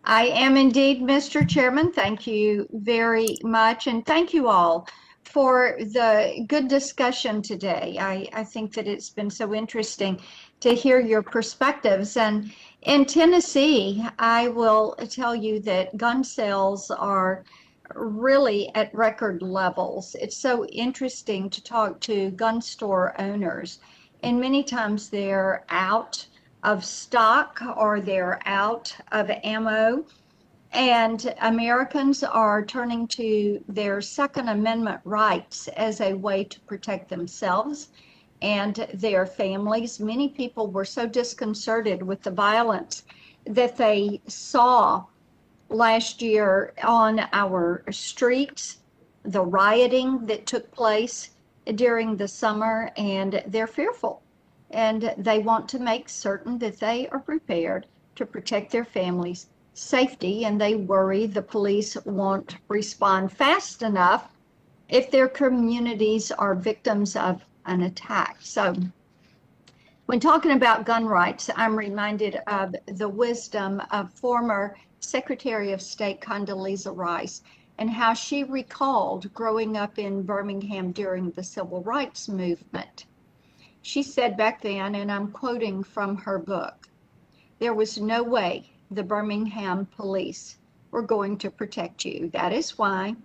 I am indeed, Mr. Chairman. Thank you very much. And thank you all for the good discussion today. I think that it's been so interesting to hear your perspectives. And in Tennessee, I will tell you that gun sales are really at record levels. It's so interesting to talk to gun store owners, and many times they're out of stock or they're out of ammo. And Americans are turning to their Second Amendment rights as a way to protect themselves and their families. Many people were so disconcerted with the violence that they saw last year on our streets, the rioting that took place during the summer, and they're fearful. And they want to make certain that they are prepared to protect their families' safety, and they worry the police won't respond fast enough if their communities are victims of an attack. So when talking about gun rights, I'm reminded of the wisdom of former Secretary of State Condoleezza Rice and how she recalled growing up in Birmingham during the Civil Rights Movement. She said back then, and I'm quoting from her book, "There was no way the Birmingham police were going to protect you. That is why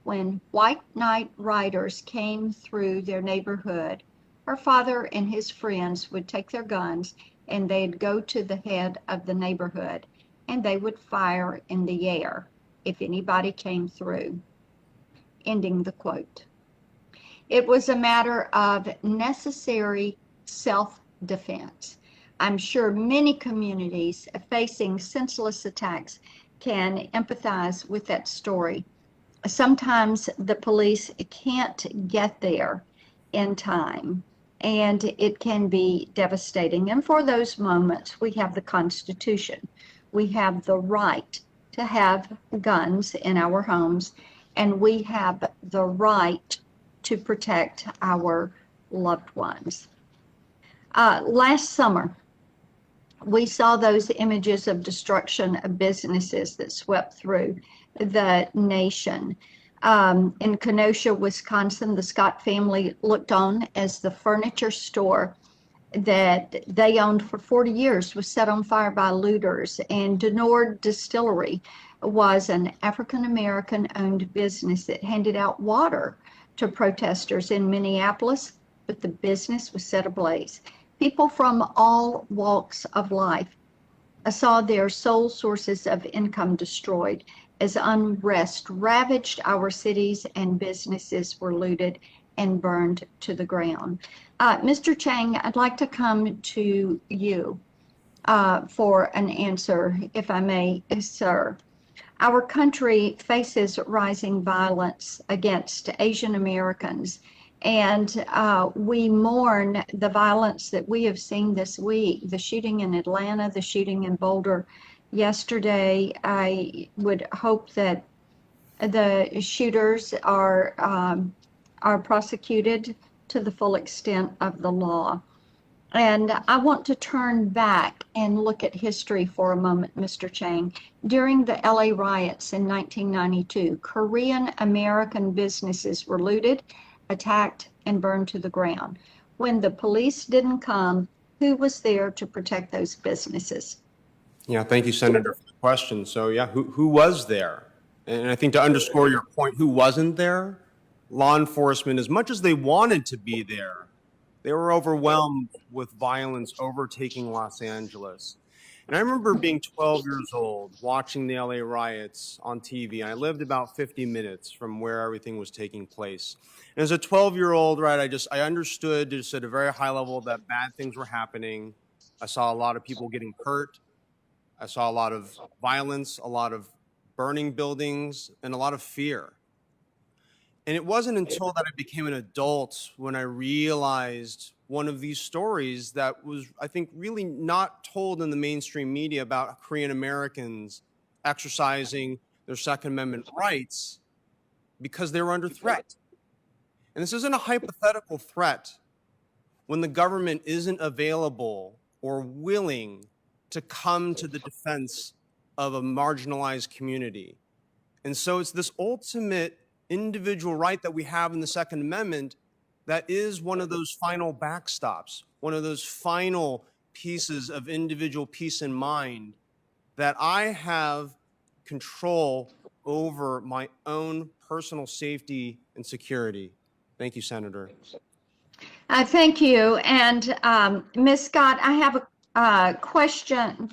when white night riders came through their neighborhood, her father and his friends would take their guns and they'd go to the head of the neighborhood and they would fire in the air if anybody came through." Ending the quote. It was a matter of necessary self-defense. I'm sure many communities facing senseless attacks can empathize with that story. Sometimes the police can't get there in time, and it can be devastating. And for those moments, we have the Constitution. We have the right to have guns in our homes, and we have the right to protect our loved ones. Last summer, we saw those images of destruction of businesses that swept through the nation. In Kenosha, Wisconsin, the Scott family looked on as the furniture store that they owned for 40 years was set on fire by looters. And Denord Distillery was an African-American owned business that handed out water to protesters in Minneapolis, but the business was set ablaze. People from all walks of life saw their sole sources of income destroyed as unrest ravaged our cities and businesses were looted and burned to the ground. Mr. Cheng, I'd like to come to you for an answer, if I may, sir. Our country faces rising violence against Asian Americans, and we mourn the violence that we have seen this week, the shooting in Atlanta, the shooting in Boulder yesterday. I would hope that the shooters are prosecuted to the full extent of the law. And I want to turn back and look at history for a moment, Mr. Chang. During the LA riots in 1992, Korean American businesses were looted, attacked, and burned to the ground. When the police didn't come, who was there to protect those businesses? Yeah, thank you, Senator, for the question. So, yeah, who was there? And I think to underscore your point, who wasn't there? Law enforcement, as much as they wanted to be there, they were overwhelmed with violence overtaking Los Angeles. And I remember being 12 years old, watching the LA riots on TV. I lived about 50 minutes from where everything was taking place. And as a 12-year-old, right, I understood just at a very high level that bad things were happening. I saw a lot of people getting hurt. I saw a lot of violence, a lot of burning buildings, and a lot of fear. And it wasn't until that I became an adult when I realized one of these stories that was, I think, really not told in the mainstream media about Korean Americans exercising their Second Amendment rights because they were under threat. And this isn't a hypothetical threat when the government isn't available or willing to come to the defense of a marginalized community. And so it's this ultimate individual right that we have in the Second Amendment that is one of those final backstops, one of those final pieces of individual peace and mind, that I have control over my own personal safety and security. Thank you, Senator. Thank you. And Ms. Scott, I have a question.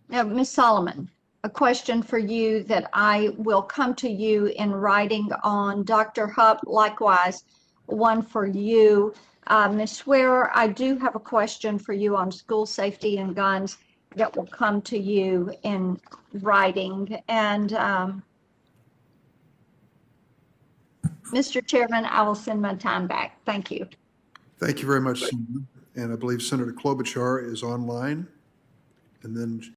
Ms. Solomon, a question for you that I will come to you in writing on. Dr. Hupp, likewise, one for you. Ms. Swearer, I do have a question for you on school safety and guns that will come to you in writing. And Mr. Chairman, I will send my time back. Thank you. Thank you very much, Senator. And I believe Senator Klobuchar is online. And then